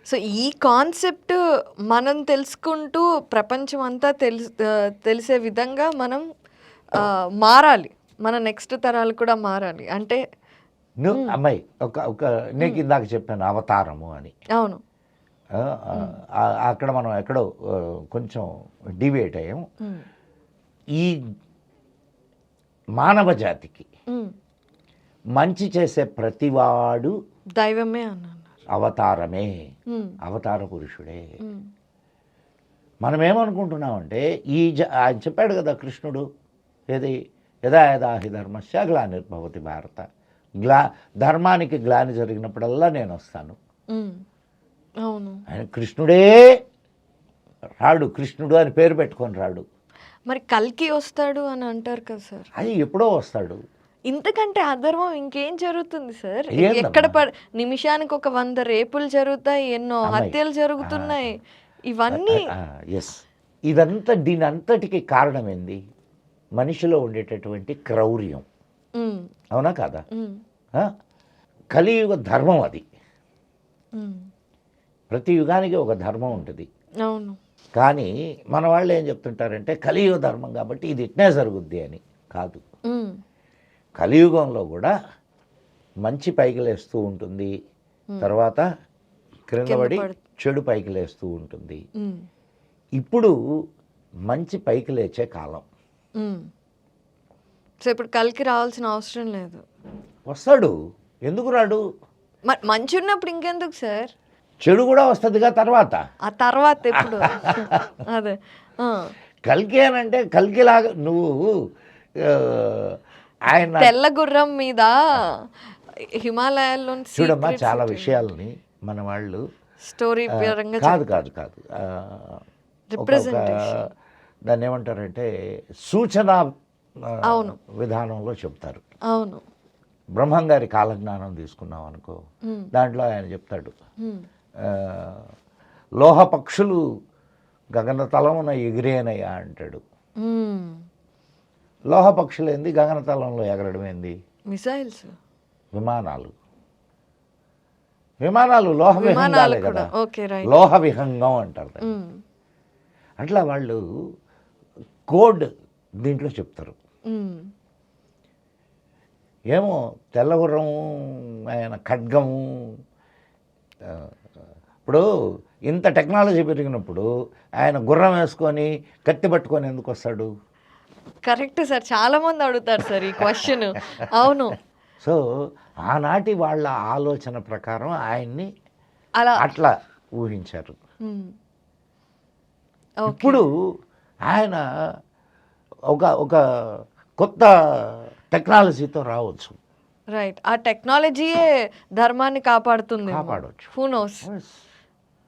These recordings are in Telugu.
సో ఈ కాన్సెప్ట్ మనం తెలుసుకుంటూ ప్రపంచం అంతా తెలిసే విధంగా మనం మారాలి. మన నెక్స్ట్ తరాలు కూడా మారాలి. అంటే నువ్వు అమ్మాయి ఒక నీకు ఇందాక చెప్పాను అవతారము అని. అవును. అక్కడ మనం ఎక్కడో కొంచెం డివేట్ అయ్యాం. ఈ మానవ జాతికి మంచి చేసే ప్రతివాడు దైవమే అన్నారు, అవతారమే, అవతార పురుషుడే. మనం ఏమనుకుంటున్నామంటే ఆయన చెప్పాడు కదా కృష్ణుడు, ఏది యదా యదా హి ధర్మస్య గ్లానిర్భవతి భారత, ధర్మానికి గ్లాని జరిగినప్పుడల్లా నేను వస్తాను. అవును. ఆయన కృష్ణుడే రాడు, కృష్ణుడు అని పేరు పెట్టుకొని రాడు. మరి కల్కి వస్తాడు అని అంటారు కదా సార్, అది ఎప్పుడో వస్తాడు. ఇంతకంటే అధర్మం ఇంకేం జరుగుతుంది సార్? ఎక్కడ నిమిషానికి ఒక 100 రేపులు జరుగుతాయి, ఎన్నో హత్యలు జరుగుతున్నాయి. ఇవన్నీ ఇదంతా దీని అంతటికి కారణం ఏంది? మనిషిలో ఉండేటటువంటి క్రౌర్యం. అవునా కాదా? కలియుగ ధర్మం అది. ప్రతి యుగానికి ఒక ధర్మం ఉంటుంది. అవును. కానీ మన వాళ్ళు ఏం చెప్తుంటారంటే కలియుగ ధర్మం కాబట్టి ఇది ఇట్నే జరుగుద్ది అని. కాదు, కలియుగంలో కూడా మంచి పైకి లేస్తూ ఉంటుంది, తర్వాత క్రిందపడి చెడు పైకి లేస్తూ ఉంటుంది. ఇప్పుడు మంచి పైకి లేచే కాలం. సో ఇప్పుడు కలికి రావాల్సిన అవసరం లేదు. వస్తాడు, ఎందుకు రాడు? మరి మంచి ఉన్నప్పుడు ఇంకెందుకు సార్? చెడు కూడా వస్తుందిగా తర్వాత. ఆ తర్వాత ఎప్పుడు? అదే కల్కి అని అంటే కల్కిలాగా నువ్వు ఆయన తెల్ల గుర్రం మీద హిమాలయాల్లో చూడమ్మా, చాలా విషయాలని మన వాళ్ళు స్టోరీ కాదు కాదు కాదు దాన్ని ఏమంటారంటే సూచన విధానంలో చెప్తారు. అవును. బ్రహ్మంగారి కాలజ్ఞానం తీసుకున్నాం అనుకో, దాంట్లో ఆయన చెప్తాడు, లోహ పక్షులు గగనతలమున ఎగిరేనయ్యా అంటాడు. లోహ పక్షులు ఏంది, గగనతలంలో ఎగరడం ఏంది? మిసైల్స్, విమానాలు. విమానాలు లోహ విహంగాలే కదా, లోహ విహంగం అంటారు. అట్లా వాళ్ళు కోడ్ దీంట్లో చెప్తారు. ఏమో తెల్లగుర్రము, ఆయన ఖడ్గము. ఇప్పుడు ఇంత టెక్నాలజీ పెరిగినప్పుడు ఆయన గుర్రం వేసుకొని కత్తి పట్టుకొని ఎందుకు వస్తాడు? కరెక్ట్ సార్, చాలా మంది అడుగుతారు సార్ ఈ క్వశ్చన్. అవును. సో ఆనాటి వాళ్ళ ఆలోచన ప్రకారం ఆయన్ని అట్లా ఊహించారు. ఇప్పుడు ఆయన ఒక కొత్త టెక్నాలజీతో రావచ్చు. రైట్. ఆ టెక్నాలజీయే ధర్మాన్ని కాపాడుతుంది, కాపాడవచ్చు. Who knows.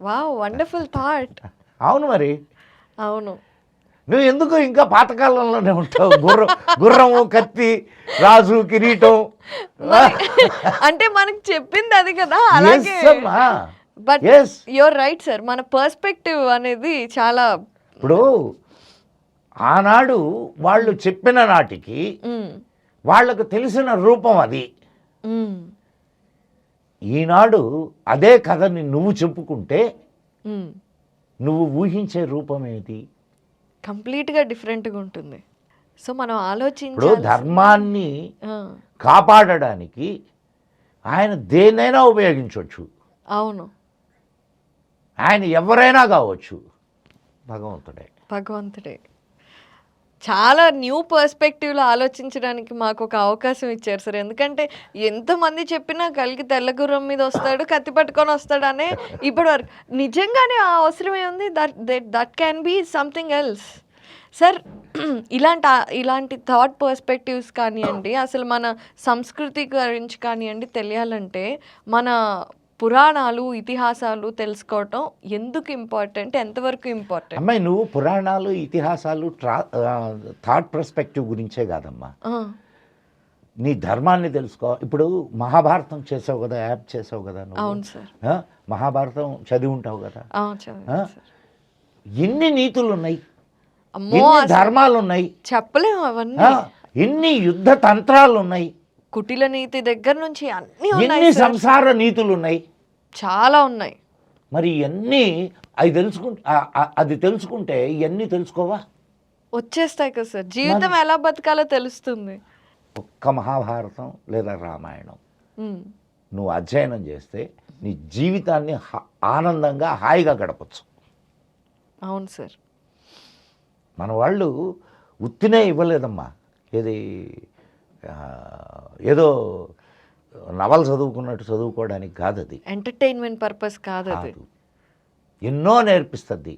Wow, wonderful thought. అవును మరి. అవును. నువ్వు ఎందుకు ఇంకా పాతకాలంలోనే ఉంటావు? గుర్రము, కత్తి, రాజు, కిరీటం. అంటే మనకు చెప్పింది అది కదా, అలాగే. బట్ యువర్ రైట్ సార్, మన పర్స్పెక్టివ్ అనేది చాలా. ఇప్పుడు ఆనాడు వాళ్ళు చెప్పిన నాటికి వాళ్లకు తెలిసిన రూపం అది. ఈనాడు అదే కథని నువ్వు చెప్పుకుంటే నువ్వు ఊహించే రూపం ఏది? కంప్లీట్గా డిఫరెంట్గా ఉంటుంది. సో మనం ఇప్పుడు ధర్మాన్ని కాపాడడానికి ఆయన దేన్నైనా ఉపయోగించవచ్చు. అవును. ఆయన ఎవరైనా కావచ్చు, భగవంతుడే. చాలా న్యూ పర్స్పెక్టివ్లో ఆలోచించడానికి మాకు ఒక అవకాశం ఇచ్చారు సార్. ఎందుకంటే ఎంతమంది చెప్పినా కలిగి తెల్లగుర్రం మీద వస్తాడు, కత్తి పట్టుకొని వస్తాడు అనే ఇప్పటి వరకు నిజంగానే ఆ అవసరమే ఉంది. That can be something else sir. ఇలాంటి థాట్ పర్స్పెక్టివ్స్ కానివ్వండి, అసలు మన సంస్కృతి గురించి కానివ్వండి తెలియాలంటే మన పురాణాలు, ఇతిహాసాలు తెలుసుకోవటం ఎందుకు ఇంపార్టెంట్, ఎంతవరకు ఇంపార్టెంట్? అమ్మాయి, నువ్వు పురాణాలు, ఇతిహాసాలు థాట్ పర్స్పెక్టివ్ గురించే కాదమ్మా, నీ ధర్మాన్ని తెలుసుకో. ఇప్పుడు మహాభారతం చేసావు కదా, యాప్ చేసావు కదా నువ్వు. అవును సార్. మహాభారతం చదివి ఉంటావు కదా. ఎన్ని నీతులు ఉన్నాయి, ఎన్ని ధర్మాలు ఉన్నాయి చెప్పలేము అవన్నీ. ఎన్ని యుద్ధ తంత్రాలు ఉన్నాయి, కుటిల నీతి దగ్గర నుంచి అన్ని ఎన్ని సంసార నీతులు ఉన్నాయి, చాలా ఉన్నాయి. మరి ఇవన్నీ అది తెలుసుకుంటే ఇవన్నీ తెలుసుకోవా? వచ్చేస్తాయి కదా సార్, జీవితం ఎలా బతకాలో తెలుస్తుంది. ఒక్క మహాభారతం లేదా రామాయణం ఉమ్, నువ్వు అధ్యయనం చేస్తే నీ జీవితాన్ని ఆనందంగా హాయిగా గడపచ్చు. అవును సార్. మన వాళ్ళు ఉత్తినే ఇవ్వలేదమ్మా. ఏది ఏదో నవల చదువుకున్నట్టు చదువుకోవడానికి కాదు అది. ఎంటర్టైన్మెంట్ పర్పస్ కాదు అది. కాదు. ఎన్నో నేర్పిస్తుంది.